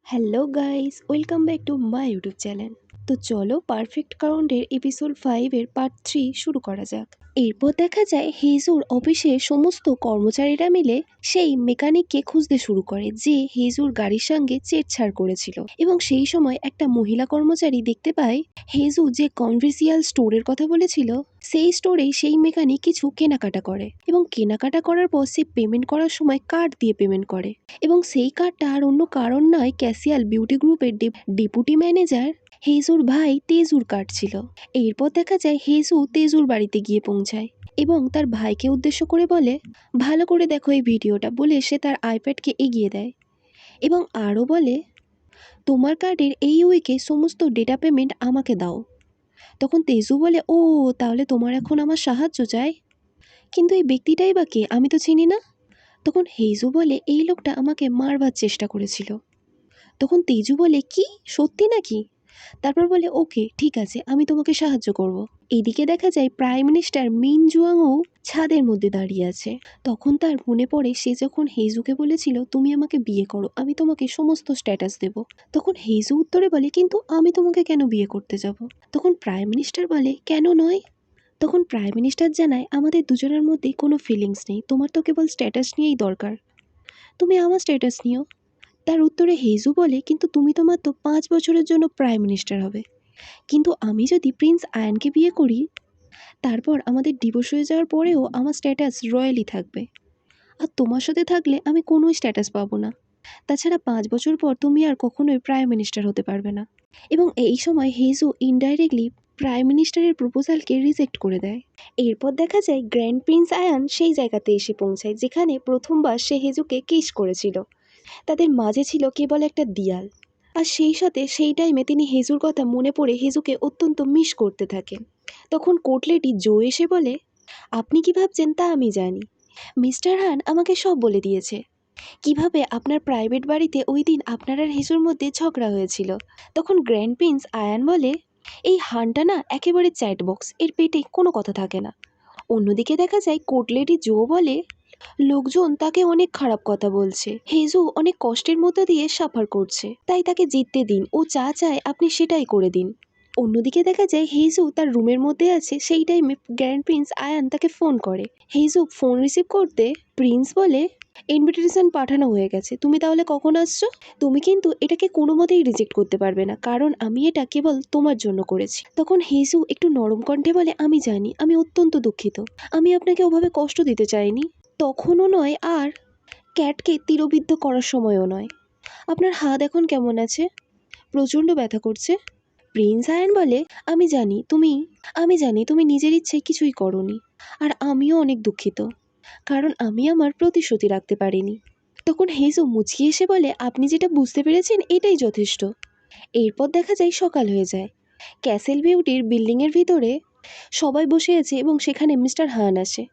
Hello guys, welcome back to my YouTube channel. তো চলো perfect কাউন্টের episode 5-এর part 3 শুরু করা যাক। এরপর দেখা যায় হেজুর অফিসের সমস্ত কর্মচারীরা মিলে সেই মেকানিককে খুঁজতে শুরু করে যে হেজুর গাড়ির সঙ্গে ছেড়ছাড় করেছিল। এবং সেই সময় একটা মহিলা কর্মচারী দেখতে পায় হেজু যে কনভেন্সিয়াল স্টোরের কথা বলেছিল সেই স্টোরেই সেই মেকানিক কিছু কেনাকাটা করে এবং কেনাকাটা করার পর সে পেমেন্ট করার সময় কার্ড দিয়ে পেমেন্ট করে এবং সেই কার্ডটা আর অন্য কারণ নয়, ক্যাসিয়াল বিউটি গ্রুপের ডেপুটি ম্যানেজার হেজুর ভাই তেজুর কার্ড ছিল। এরপর দেখা যায় হেজু তেজুর বাড়িতে গিয়ে পৌঁছায় এবং তার ভাইকে উদ্দেশ্য করে বলে, ভালো করে দেখো এই ভিডিওটা, বলে সে তার আইপ্যাডকে এগিয়ে দেয় এবং আরও বলে, তোমার কার্ডের এই উইকে সমস্ত ডেটা পেমেন্ট আমাকে দাও। তখন তেজু বলে, ও তাহলে তোমার এখন আমার সাহায্য চাই, কিন্তু এই ব্যক্তিটাই বা কে, আমি তো চিনি না। তখন হেজু বলে, এই লোকটা আমাকে মারবার চেষ্টা করেছিল। তখন তেজু বলে, কি সত্যি নাকি? তারপর বলে, ওকে ঠিক আছে, আমি তোমাকে সাহায্য করব। এদিকে দেখা যায় প্রাইম মিনিস্টার মিন জুয়াংও ছাদের মধ্যে দাঁড়িয়ে আছে। তখন তার মনে পড়ে সে যখন হেজুকে বলেছিল, তুমি আমাকে বিয়ে করো, আমি তোমাকে সমস্ত স্ট্যাটাস দেব। তখন হেজু উত্তরে বলে, কিন্তু আমি তোমাকে কেন বিয়ে করতে যাব? তখন প্রাইম মিনিস্টার বলে, কেন নয়? তখন প্রাইম মিনিস্টার জানায়, আমাদের দুজনের মধ্যে কোনো ফিলিংস নেই, তোমার তো কেবল স্ট্যাটাস নিয়েই দরকার, তুমি আমার স্ট্যাটাস নিও। তার উত্তরে হেজু বলে, কিন্তু তুমি তো মাত্র 5 বছরের জন্য প্রাইম মিনিস্টার হবে, কিন্তু আমি যদি প্রিন্স আয়ানকে বিয়ে করি তারপর আমাদের ডিভোর্স হয়ে যাওয়ার পরেও আমার স্ট্যাটাস রয়্যালই থাকবে, আর তোমার সাথে থাকলে আমি কোনো স্ট্যাটাস পাবো না। তাছাড়া 5 বছর পর তুমি আর কখনোই প্রাইম মিনিস্টার হতে পারবে না। এবং এই সময় হেজু ইনডাইরেক্টলি প্রাইম মিনিস্টারের প্রপোজালকে রিজেক্ট করে দেয়। এরপর দেখা যায় গ্র্যান্ড প্রিন্স আয়ান সেই জায়গাতে এসে পৌঁছায় যেখানে প্রথমবার সে হেজুকে কিস করেছিল। তাদের মাঝে ছিল কেবল একটা দিয়াল, আর সেই সাথে সেই টাইমে তিনি হেজুর কথা মনে পড়ে হেজুকে অত্যন্ত মিস করতে থাকেন। তখন কোটলেটি জো এসে বলে, আপনি কি ভাবছেন তা আমি জানি, মিস্টার হান আমাকে সব বলে দিয়েছে, কিভাবে আপনার প্রাইভেট বাড়িতে ওই দিন আপনার আর হেজুর মধ্যে ঝগড়া হয়েছিল। তখন গ্র্যান্ড প্রিন্স আয়ান বলে, এই হানটা না একেবারে চ্যাট বক্স, এর পেটে কোনো কথা থাকে না। অন্যদিকে দেখা যায় কোটলেটি জো বলে, লোকজন তাকে অনেক খারাপ কথা বলছে, হেজু অনেক কষ্টের মধ্যে দিয়ে সাফার করছে, তাই তাকে জিততে দিন, ও যা চায় আপনি সেটাই করে দিন। অন্যদিকে দেখা যায় হেজু তার রুমের মধ্যে আছে, সেই টাইমে গ্র্যান্ড প্রিন্স আয়ান তাকে ফোন করে। হেজু ফোন রিসিভ করতে প্রিন্স বলে, ইনভিটেশন পাঠানো হয়ে গেছে, তুমি তাহলে কখন আসছো? তুমি কিন্তু এটাকে কোনো মতেই রিজেক্ট করতে পারবে না, কারণ আমি এটা কেবল তোমার জন্য করেছি। তখন হেজু একটু নরম কণ্ঠে বলে, আমি জানি, আমি অত্যন্ত দুঃখিত, আমি আপনাকে ওভাবে কষ্ট দিতে চাইনি, তখনও নয়, আর ক্যাটকে তীরবিদ্ধ করার সময়ও নয়। আপনার হাত এখন কেমন আছে? প্রচণ্ড ব্যথা করছে। প্রিন্স আয়ান বলে, আমি জানি তুমি নিজের ইচ্ছে কিছুই করনি, আর আমিও অনেক দুঃখিত, কারণ আমি আমার প্রতিশ্রুতি রাখতে পারিনি। তখন হেজু মুচকি এসে বলে, আপনি যেটা বুঝতে পেরেছেন এটাই যথেষ্ট। এরপর দেখা যায় সকাল হয়ে যায়। ক্যাসেল বিউটির বিল্ডিংয়ের ভিতরে সবাই বসে আছে এবং সেখানে মিস্টার হান আসে,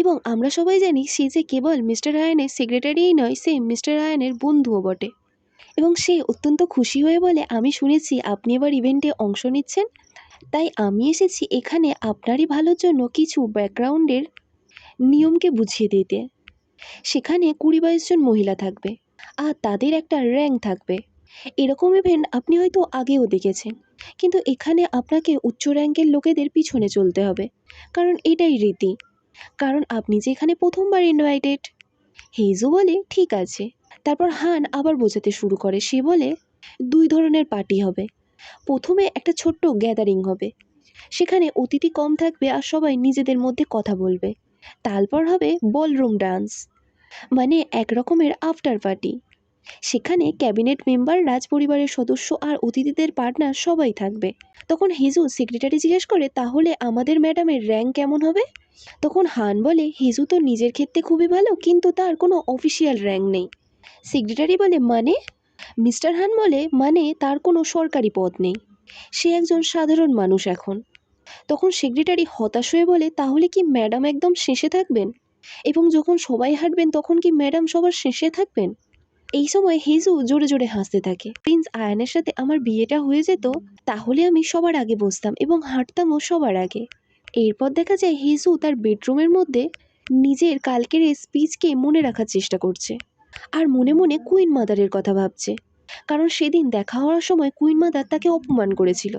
এবং আমরা সবাই জানি সে যে কেবল মিস্টার আয়ানের সেক্রেটারিই নয়, সে মিস্টার আয়ানের বন্ধুও বটে। এবং সে অত্যন্ত খুশি হয়ে বলে, আমি শুনেছি আপনি এবার ইভেন্টে অংশ নিচ্ছেন, তাই আমি এসেছি এখানে আপনারই ভালোর জন্য কিছু ব্যাকগ্রাউন্ডের নিয়মকে বুঝিয়ে দিতে। সেখানে 20-22 জন মহিলা থাকবে, আর তাদের একটা র্যাঙ্ক থাকবে। এরকম ইভেন্ট আপনি হয়তো আগেও দেখেছেন, কিন্তু এখানে আপনাকে উচ্চ র্যাঙ্কের লোকেদের পিছনে চলতে হবে, কারণ এটাই রীতি, কারণ আপনি যে এখানে প্রথমবার ইনভাইটেড। হেজু বলে, ঠিক আছে। তারপর হান আবার বোঝাতে শুরু করে, সে বলে, 2 ধরনের পার্টি হবে। প্রথমে একটা ছোট্ট গ্যাদারিং হবে, সেখানে অতিথি কম থাকবে আর সবাই নিজেদের মধ্যে কথা বলবে। তারপর হবে বলরুম ডান্স, মানে এক রকমের আফটার পার্টি। সেখানে ক্যাবিনেট মেম্বার, রাজ পরিবারের সদস্য আর অতিথিদের পার্টনার সবাই থাকবে। তখন হেজু সেক্রেটারি জিজ্ঞেস করে, তাহলে আমাদের ম্যাডামের র্যাঙ্ক কেমন হবে? তখন হান বলে, হেজু তো নিজের ক্ষেত্রে খুবই ভালো, কিন্তু তার কোনো অফিসিয়াল র্যাঙ্ক নেই। সেক্রেটারি বলে, মানে? মিস্টার হান বলে, মানে তার কোনো সরকারি পদ নেই, সে একজন সাধারণ মানুষ এখন। তখন সেক্রেটারি হতাশ হয়ে বলে, তাহলে কি ম্যাডাম একদম শেষে থাকবেন, এবং যখন সবাই হাঁটবেন তখন কি ম্যাডাম সবার শেষে থাকবেন? এই সময় হেজু জোরে জোরে হাসতে থাকে। প্রিন্স আয়ানের সাথে আমার বিয়েটা হয়ে যেত, তাহলে আমি সবার আগে বসতাম এবং হাঁটতামও সবার আগে। এরপর দেখা যায় হেজু তার বেডরুমের মধ্যে নিজের কালকের স্পিচকে মনে রাখার চেষ্টা করছে, আর মনে মনে কুইন মাদারের কথা ভাবছে। কারণ সেদিন দেখা হওয়ার সময় কুইন মাদার তাকে অপমান করেছিল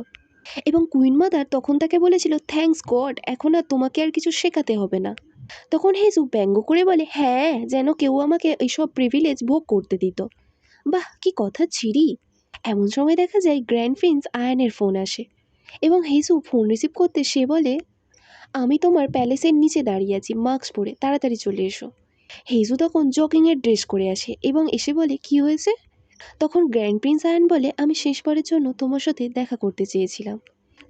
এবং কুইন মাদার তখন তাকে বলেছিল, থ্যাঙ্কস গড, এখন আর তোমাকে আর কিছু শেখাতে হবে না। তখন হেজু ব্যঙ্গ করে বলে, হ্যাঁ, যেন কেউ আমাকে এইসব প্রিভিলেজ ভোগ করতে দিত। বাহ, কি কথা ছিরি। এমন সময় দেখা যায় গ্র্যান্ড প্রিন্স আয়ানের ফোন আসে এবং হেজু ফোন রিসিভ করতে সে বলে, আমি তোমার প্যালেসের নিচে দাঁড়িয়ে আছি, মাস্ক পরে, তাড়াতাড়ি চলে এসো। হেজু তখন জগিংয়ের ড্রেস করে আসে এবং এসে বলে, কি হয়েছে? তখন গ্র্যান্ড প্রিন্স আয়ান বলে, আমি শেষবারের জন্য তোমার সাথে দেখা করতে চেয়েছিলাম।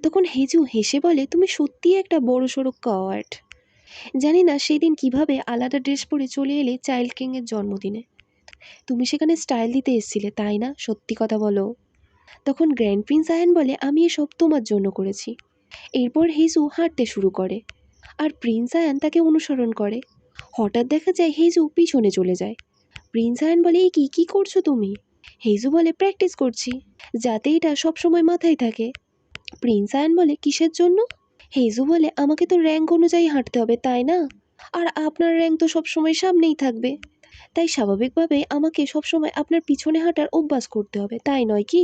তখন হেজু হেসে বলে, তুমি সত্যিই একটা বড়সড় কাওয়ার্ড। জানি না সেদিন কিভাবে আলাদা ড্রেস পরে চলে এলে চাইল্ড কিংয়ের জন্মদিনে। তুমি সেখানে স্টাইল দিতে এসেছিলে, তাই না? সত্যি কথা বলো। তখন গ্র্যান্ড প্রিন্স আয়ান বলে, আমি এসব তোমার জন্য করেছি। এরপর হেজু হাঁটতে শুরু করে আর প্রিন্স আয়ান তাকে অনুসরণ করে। হঠাৎ দেখা যায় হেজু পিছনে চলে যায়। প্রিন্স আয়ান বলে, এই কি করছো তুমি? হেজু বলে, প্র্যাকটিস করছি, যাতে এটা সবসময় মাথায় থাকে। প্রিন্স আয়ান বলে, কিসের জন্য? হেজু বলে, আমাকে তো র্যাঙ্ক অনুযায়ী হাঁটতে হবে, তাই না? আর আপনার র্যাঙ্ক তো সবসময় সামনেই থাকবে, তাই স্বাভাবিকভাবে আমাকে সবসময় আপনার পিছনে হাঁটার অভ্যাস করতে হবে, তাই নয় কি?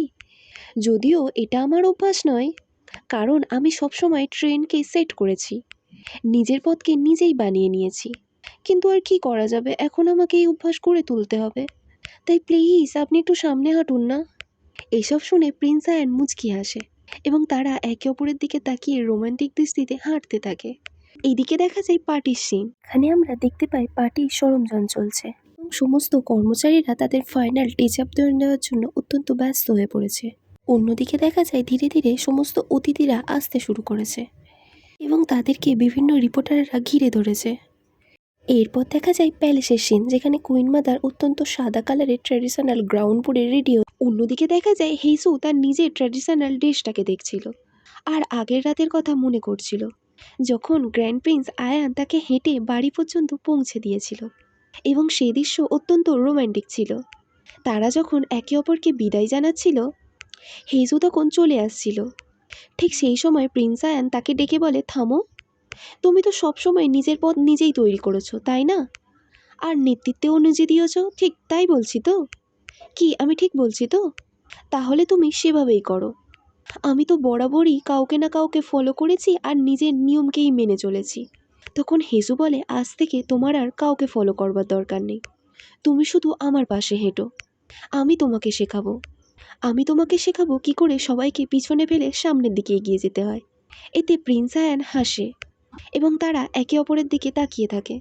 যদিও এটা আমার অভ্যাস নয়, কারণ আমি সবসময় ট্রেনকে সেট করেছি, নিজের পথকে নিজেই বানিয়ে নিয়েছি। কিন্তু আর কি করা যাবে, এখন আমাকে এই অভ্যাস করে তুলতে হবে। তাই প্লিজ আপনি একটু সামনে হাঁটুন না। এইসব শুনে প্রিন্স আয়ান মুচকি হাসে এবং তারা একে অপরের দিকে তাকিয়ে রোমান্টিক দৃষ্টিতে হাঁটতে থাকে। এইদিকে দেখা যায় পার্টির সিন। এখানে আমরা দেখতে পাই পার্টির সরঞ্জাম চলছে এবং সমস্ত কর্মচারীরা তাদের ফাইনাল টেচ আপ দেওয়ার জন্য অত্যন্ত ব্যস্ত হয়ে পড়েছে। অন্যদিকে দেখা যায় ধীরে ধীরে সমস্ত অতিথিরা আসতে শুরু করেছে এবং তাদেরকে বিভিন্ন রিপোর্টাররা ঘিরে ধরেছে। এরপর দেখা যায় প্যালেসের সিন, যেখানে কুইন মাদার অত্যন্ত সাদা কালারের ট্র্যাডিশনাল গ্রাউন পরে রেডি। অন্যদিকে দেখা যায় হেইসু তার নিজের ট্র্যাডিশনাল ড্রেসটাকে দেখছিল আর আগের রাতের কথা মনে করছিল, যখন গ্র্যান্ড প্রিন্স আয়ান তাকে হেঁটে বাড়ি পর্যন্ত পৌঁছে দিয়েছিল এবং সেই দৃশ্য অত্যন্ত রোম্যান্টিক ছিল। তারা যখন একে অপরকে বিদায় জানাচ্ছিল, হেইসু তখন চলে আসছিল। ঠিক সেই সময় প্রিন্স আয়ান তাকে ডেকে বলে, থামো, তুমি তো সবসময় নিজের পথ নিজেই তৈরি করেছো, তাই না? আর নেতৃত্বেও নিজে দিয়েছো, ঠিক তাই বলছি তো? কি আমি ঠিক বলছি তো? তাহলে তুমি সেভাবেই করো। আমি তো বরাবরই কাউকে না কাউকে ফলো করেছি আর নিজের নিয়মকেই মেনে চলেছি। তখন হেজু বলে, আজ থেকে তোমার আর কাউকে ফলো করবার দরকার নেই, তুমি শুধু আমার পাশে হেঁটো। আমি তোমাকে শেখাবো, আমি তোমাকে শেখাবো কি করে সবাইকে পিছনে ফেলে সামনের দিকে এগিয়ে যেতে হয়। এতে প্রিন্স আয়ান হাসে এবং তারা একে অপরের দিকে তাকিয়ে থাকে।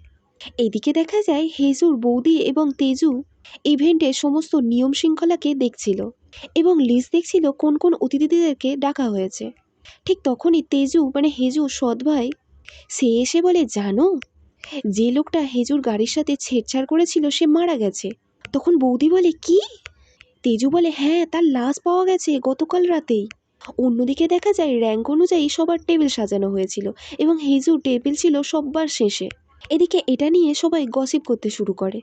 এদিকে দেখা যায় হেজুর বৌদি এবং তেজু ইভেন্টের সমস্ত নিয়ম শৃঙ্খলাকে দেখছিল এবং লিস্ট দেখছিল কোন কোন অতিথিদেরকে ডাকা হয়েছে। ঠিক তখনই তেজু মানে হেজুর সৎ ভাই সে এসে বলে, জানো, যে লোকটা হেজুর গাড়ির সাথে ছেড়ছাড় করেছিল সে মারা গেছে। তখন বৌদি বলে, কি? তেজু বলে, হ্যাঁ, তার লাশ পাওয়া গেছে গতকাল রাতেই। অন্যদিকে দেখা যায় র্যাঙ্ক অনুযায়ী সবার টেবিল সাজানো হয়েছিল এবং হেজুর টেবিল ছিল সববার শেষে। এদিকে এটা নিয়ে সবাই গসিপ করতে শুরু করে।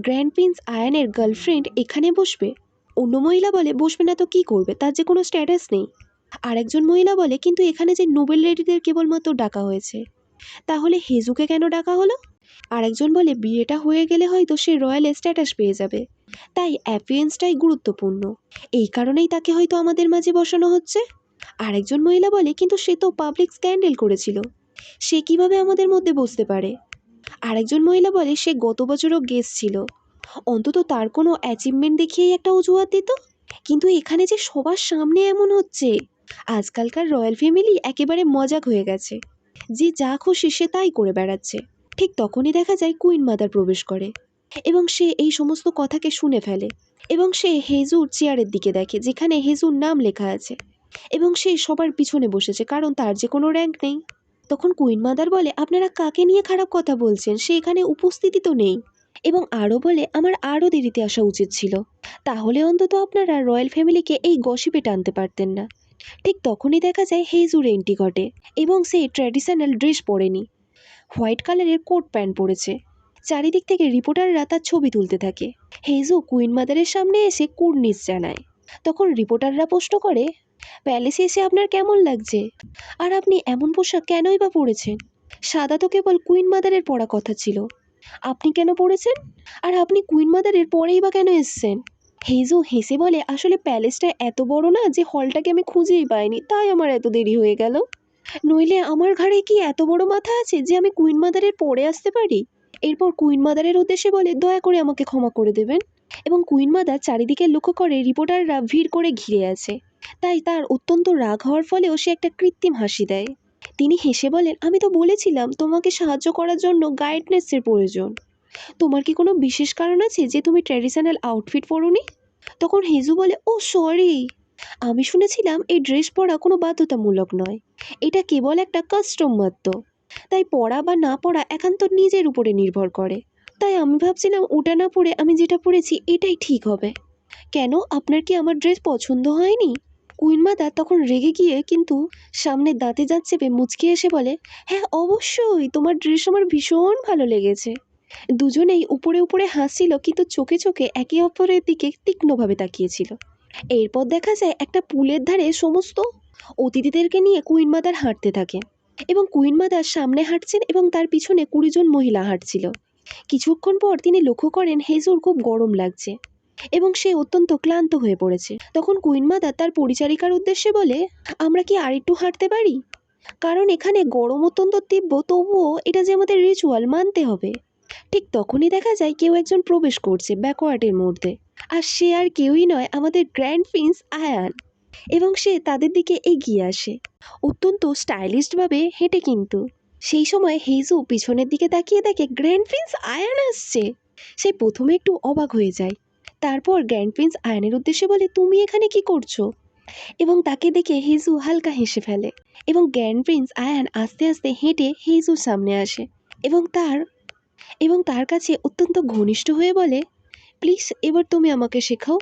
গ্র্যান্ড প্রিন্স আয়ানের গার্লফ্রেন্ড এখানে বসবে? অন্য মহিলা বলে, বসবে না তো কি করবে, তার যে কোনো স্ট্যাটাস নেই। আরেকজন মহিলা বলে, কিন্তু এখানে যে নোবেল লেডিদের কেবলমাত্র ডাকা হয়েছে, তাহলে হেজুকে কেন ডাকা হলো? আরেকজন বলে, বিয়েটা হয়ে গেলে হয়তো সে রয়্যাল স্ট্যাটাস পেয়ে যাবে, তাই অ্যাপিয়েন্সটাই গুরুত্বপূর্ণ, এই কারণেই তাকে হয়তো আমাদের মাঝে বসানো হচ্ছে। আরেকজন মহিলা বলে, কিন্তু সে তো পাবলিক স্ক্যান্ডেল করেছিল, সে কিভাবে আমাদের মধ্যে বসতে পারে? আরেকজন মহিলা বলে, সে গত বছরও গেস্ট ছিল, অন্তত তার কোনো অ্যাচিভমেন্ট দেখিয়েই একটা অজুহাত দিত। কিন্তু এখানে যে সবার সামনে এমন হচ্ছে, আজকালকার রয়্যাল ফ্যামিলি একেবারে মজাক হয়ে গেছে, যে যা খুশি সে তাই করে বেড়াচ্ছে। ঠিক তখনই দেখা যায় কুইন মাদার প্রবেশ করে এবং সে এই সমস্ত কথাকে শুনে ফেলে এবং সে হেজুর চেয়ারের দিকে দেখে যেখানে হেজুর নাম লেখা আছে এবং সে সবার পিছনে বসেছে, কারণ তার যে কোনো র্যাঙ্ক নেই। তখন কুইন মাদার বলে, আপনারা কাকে নিয়ে খারাপ কথা বলছেন, সে এখানে উপস্থিতি তো নেই। এবং আরও বলে, আমার আরও দেরিতে আসা উচিত ছিল, তাহলে অন্তত আপনারা রয়্যাল ফ্যামিলিকে এই গসিপে টানতে পারতেন না। ঠিক তখনই দেখা যায় হেজুর এন্ট্রি ঘটে এবং সে ট্র্যাডিশনাল ড্রেস পরেনি, হোয়াইট কালারের কোট প্যান্ট পরেছে। চারিদিক থেকে রিপোর্টাররা তার ছবি তুলতে থাকে। হেজু কুইন মাদারের সামনে এসে কুর্নিশ জানায়। তখন রিপোর্টাররা প্রশ্ন করে, প্যালেসে এসে আপনার কেমন লাগছে? আর আপনি এমন পোশাক কেনই বা পরেছেন? সাদা তো কেবল কুইন মাদারের পরা কথা ছিল, আপনি কেন পরেছেন? আর আপনি কুইন মাদারের পরেই বা কেন এসছেন? হেজু হেসে বলে, আসলে প্যালেসটা এত বড় না যে হলটাকে আমি খুঁজেই পাইনি, তাই আমার এত দেরি হয়ে গেল। নইলে আমার ঘাড়ে কি এত বড় মাথা আছে যে আমি কুইন মাদারের পরে আসতে পারি? এরপর কুইন মাদারের উদ্দেশ্যে বলে, দয়া করে আমাকে ক্ষমা করে দেবেন। এবং কুইন মাদার চারিদিকে লক্ষ্য করে রিপোর্টাররা ভিড় করে ঘিরে আছে, তাই তার অত্যন্ত রাগ হওয়ার ফলেও সে একটা কৃত্রিম হাসি দেয়। তিনি হেসে বলেন, আমি তো বলেছিলাম তোমাকে সাহায্য করার জন্য গাইডনেসের প্রয়োজন। তোমার কি কোনো বিশেষ কারণ আছে যে তুমি ট্র্যাডিশনাল আউটফিট পরোনি? তখন হেজু বলে, ও সরি, আমি শুনেছিলাম এই ড্রেস পরা কোনো বাধ্যতামূলক নয়, এটা কেবল একটা কাস্টম মাত্র। তাই পরা বা না পরা একান্ত নিজের উপরে নির্ভর করে। তাই আমি ভাবছিলাম ওটা না পরে আমি যেটা পরেছি এটাই ঠিক হবে। কেন, আপনার কি আমার ড্রেস পছন্দ হয়নি? কুইন মাদার তখন রেগে গিয়ে কিন্তু সামনে দাঁতে দাঁত চেপে মুচকি এসে বলে, হ্যাঁ অবশ্যই, তোমার ড্রেস আমার ভীষণ ভালো লেগেছে। দুজনেই উপরে উপরে হাসছিল, কিন্তু চোখে চোখে একে অপরের দিকে তীক্ষ্ণভাবে তাকিয়েছিল। এরপর দেখা যায় একটা পুলের ধারে সমস্ত অতিথিদেরকে নিয়ে কুইন মাদার হাঁটতে থাকে, এবং কুইন মাদার সামনে হাঁটছেন এবং তার পিছনে 20 জন মহিলা হাঁটছিল। কিছুক্ষণ পর তিনি লক্ষ্য করেন হেজুর খুব গরম লাগছে এবং সে অত্যন্ত ক্লান্ত হয়ে পড়েছে। তখন কুইন মাদার তার পরিচারিকার উদ্দেশ্যে বলে, আমরা কি আরেকটু হাঁটতে পারি? কারণ এখানে গরম অত্যন্ত তীব্র, তবুও এটা যে আমাদের রিচুয়াল, মানতে হবে। ঠিক তখনই দেখা যায় কেউ একজন প্রবেশ করছে ব্যাকওয়ার্ডের মধ্যে, আর সে আর কেউই নয়, আমাদের গ্র্যান্ড প্রিন্স আয়ান। এবং সে তাদের দিকে এগিয়ে আসে অত্যন্ত স্টাইলিশভাবে হেঁটে। কিন্তু সেই সময় হেজু পিছনের দিকে তাকিয়ে দেখে গ্র্যান্ড প্রিন্স আয়ান আসছে। সে প্রথমে একটু অবাক হয়ে যায়, তারপর গ্র্যান্ড প্রিন্স আয়ানের উদ্দেশ্যে বলে, তুমি এখানে কি করছো? এবং তাকে দেখে হেজু হালকা হেসে ফেলে, এবং গ্র্যান্ড প্রিন্স আয়ান আস্তে আস্তে হেঁটে হেজুর সামনে আসে এবং তার কাছে অত্যন্ত ঘনিষ্ঠ হয়ে বলে, প্লিজ এবার তুমি আমাকে শেখাও,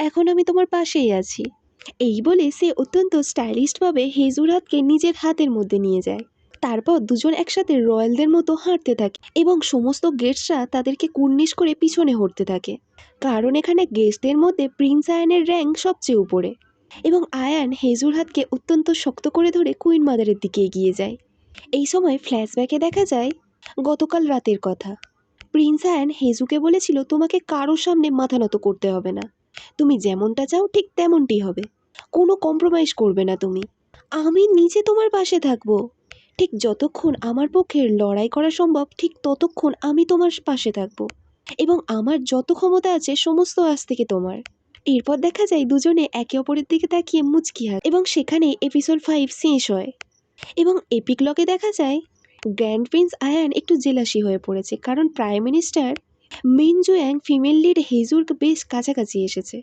এখন আমি তোমার পাশেই আছি। এই বলে সে অত্যন্ত স্টাইলিশভাবে হেজুর হাতকে নিজের হাতের মধ্যে নিয়ে যায়। তারপর দুজন একসাথে রয়্যালদের মতো হাঁটতে থাকে এবং সমস্ত গেস্টরা তাদেরকে কুর্নিশ করে পিছনে হটতে থাকে, কারণ এখানে গেস্টদের মধ্যে প্রিন্স আয়ানের র্যাঙ্ক সবচেয়ে উপরে। এবং আয়ান হেজুর হাতকে অত্যন্ত শক্ত করে ধরে কুইন মাদারের দিকে এগিয়ে যায়। এই সময় ফ্ল্যাশব্যাকে দেখা যায় গতকাল রাতের কথা। প্রিন্স আয়ান হেজুকে বলেছিল, তোমাকে কারোর সামনে মাথা নত করতে হবে না, তুমি যেমনটা চাও ঠিক তেমনটি হবে, কোনো কম্প্রোমাইজ করবে না তুমি। আমি নিজে তোমার পাশে থাকবো, ঠিক যতক্ষণ আমার পক্ষে লড়াই করা সম্ভব ঠিক ততক্ষণ আমি তোমার পাশে থাকবো, এবং আমার যত ক্ষমতা আছে সমস্ত আজ থেকে তোমার। এরপর দেখা যায় দুজনে একে অপরের দিকে তাকিয়ে মুচকি হাসে, এবং সেখানেই এপিসোড 5 শেষ হয়। এবং এপিক লকে দেখা যায় গ্র্যান্ড প্রিন্স আয়ান একটু জেলাসি হয়ে পড়েছে, কারণ প্রাইম মিনিস্টার মিন জুয়াং ফিমেল লিড হেজুর বেশ কাছাকাছি এসেছে।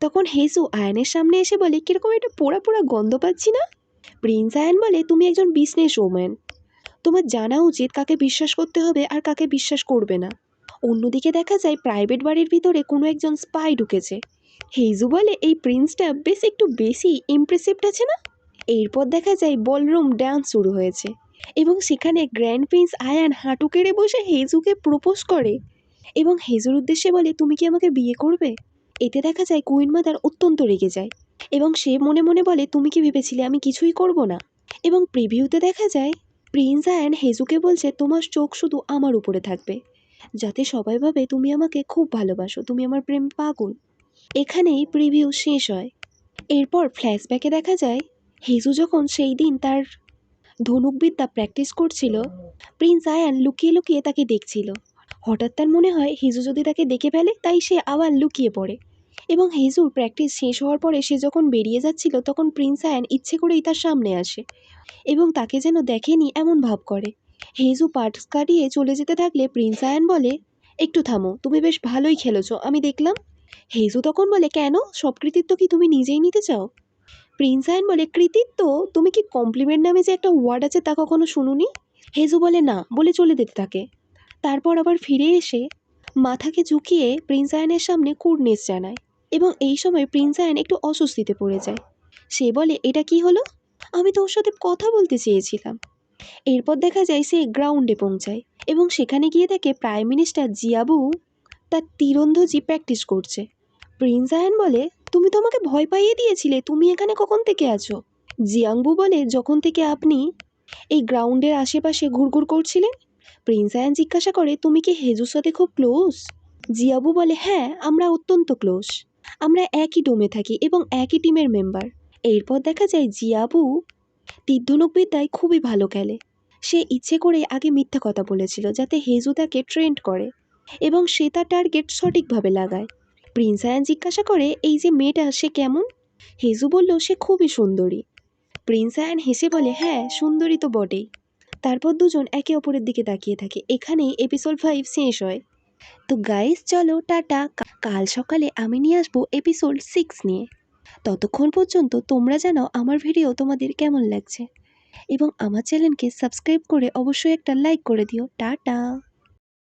তখন হেজু আয়ানের সামনে এসে বলে, কিরকম একটা পোড়া পোড়া গন্ধ পাচ্ছি না? প্রিন্স আয়ান বলে, তুমি একজন বিজনেস ওম্যান, তোমার জানা উচিত কাকে বিশ্বাস করতে হবে আর কাকে বিশ্বাস করবে না। অন্যদিকে দেখা যায় প্রাইভেট বাড়ির ভিতরে কোনো একজন স্পাই ঢুকেছে। হেজু বলে, এই প্রিন্সটা বেশ একটু বেশি ইমপ্রেসিভ আছে না? এরপর দেখা যায় বলরুম ডান্স শুরু হয়েছে, এবং সেখানে গ্র্যান্ড প্রিন্স আয়ান হাঁটু কেড়ে বসে হেজুকে প্রপোজ করে এবং হেজুর উদ্দেশ্যে বলে, তুমি কি আমাকে বিয়ে করবে? এতে দেখা যায় কুইন মাদার অত্যন্ত রেগে যায়, এবং সে মনে মনে বলে, তুমি কি ভেবেছিলে আমি কিছুই করব না? এবং প্রিভিউতে দেখা যায় প্রিন্স আয়ান হেজুকে বলছে, তোমার চোখ শুধু আমার উপরে থাকবে, যাতে সবাই ভাবে তুমি আমাকে খুব ভালোবাসো, তুমি আমার প্রেম পাগল। এখানেই প্রিভিউ শেষ হয়। এরপর ফ্ল্যাশব্যাকে দেখা যায় হেজু যখন সেই দিন তার ধনুকবিদ্যা প্র্যাকটিস করছিল, প্রিন্স আয়ান লুকিয়ে লুকিয়ে তাকে দেখছিল। হঠাৎ তার মনে হয় হেজু যদি তাকে দেখে ফেলে, তাই সে আবার লুকিয়ে পড়ে। এবং হেজুর প্র্যাকটিস শেষ হওয়ার পরে সে যখন বেরিয়ে যাচ্ছিল, তখন প্রিন্স আয়ান ইচ্ছে করেই তার সামনে আসে এবং তাকে যেন দেখেনি এমন ভাব করে। হেজু পার্টস কাটিয়ে চলে যেতে থাকলে প্রিন্স আয়ান বলে, একটু থামো, তুমি বেশ ভালোই খেলেছো, আমি দেখলাম। হেজু তখন বলে, কেন, সব কৃতিত্ব কি তুমি নিজেই নিতে চাও? প্রিন্স আয়ান বলে, কৃতিত্ব? তুমি কি কমপ্লিমেন্ট নামে যে একটা ওয়ার্ড আছে তা কখনো শুনুনি? হেজু বলে, না, বলে চলে যেতে থাকে। তারপর আবার ফিরে এসে মাথাকে ঝুঁকিয়ে প্রিন্স আয়ানের সামনে কুর্নিশ জানায়, এবং এই সময় প্রিন্স আয়ান একটু অস্বস্তিতে পড়ে যায়। সে বলে, এটা কি হলো? আমি তো ওর সাথে কথা বলতে চেয়েছিলাম। এরপর দেখা যায় সে গ্রাউন্ডে পৌঁছায় এবং সেখানে গিয়ে দেখে প্রাইম মিনিস্টার জিয়াবু তার তীরন্ধজি প্র্যাকটিস করছে। প্রিন্স আয়ান বলে, তুমি তো আমাকে ভয় পাইয়ে দিয়েছিলে, তুমি এখানে কখন থেকে আছো? জিয়াংবু বলে, যখন থেকে আপনি এই গ্রাউন্ডের আশেপাশে ঘুরঘুর করছিলেন। প্রিন্স আয়ান জিজ্ঞাসা করে, তুমি কি হেজুর সাথে খুব ক্লোজ? জিয়াবু বলে, হ্যাঁ, আমরা অত্যন্ত ক্লোজ। আমরা একই ডোমে থাকি এবং একই টিমের মেম্বার। এরপর দেখা যায় জিয়াবু তীরধনুক বিদ্যায় খুবই ভালো খেলে। সে ইচ্ছে করে আগে মিথ্যা কথা বলেছিল যাতে হেজু তাকে ট্রেন্ড করে এবং সে তার টার্গেট সঠিকভাবে লাগায়। প্রিন্স আয়ান জিজ্ঞাসা করে এই যে মেয়েটা সে কেমন। হেজু বলল সে খুবই সুন্দরী। প্রিন্স আয়ান হেসে বলে হ্যাঁ সুন্দরী তো বটেই। তারপর দুজন একে অপরের দিকে তাকিয়ে থাকে। এখানেই এপিসোড 5 শেষ হয়। তো গাইস চলো টাটা। কাল সকালে আমি নিয়ে আসবো এপিসোড 6 নিয়ে। ততক্ষণ পর্যন্ত তোমরা জানাও আমার ভিডিও তোমাদের কেমন লাগছে এবং আমার চ্যানেলকে সাবস্ক্রাইব করে অবশ্যই একটা লাইক করে দিও। টাটা।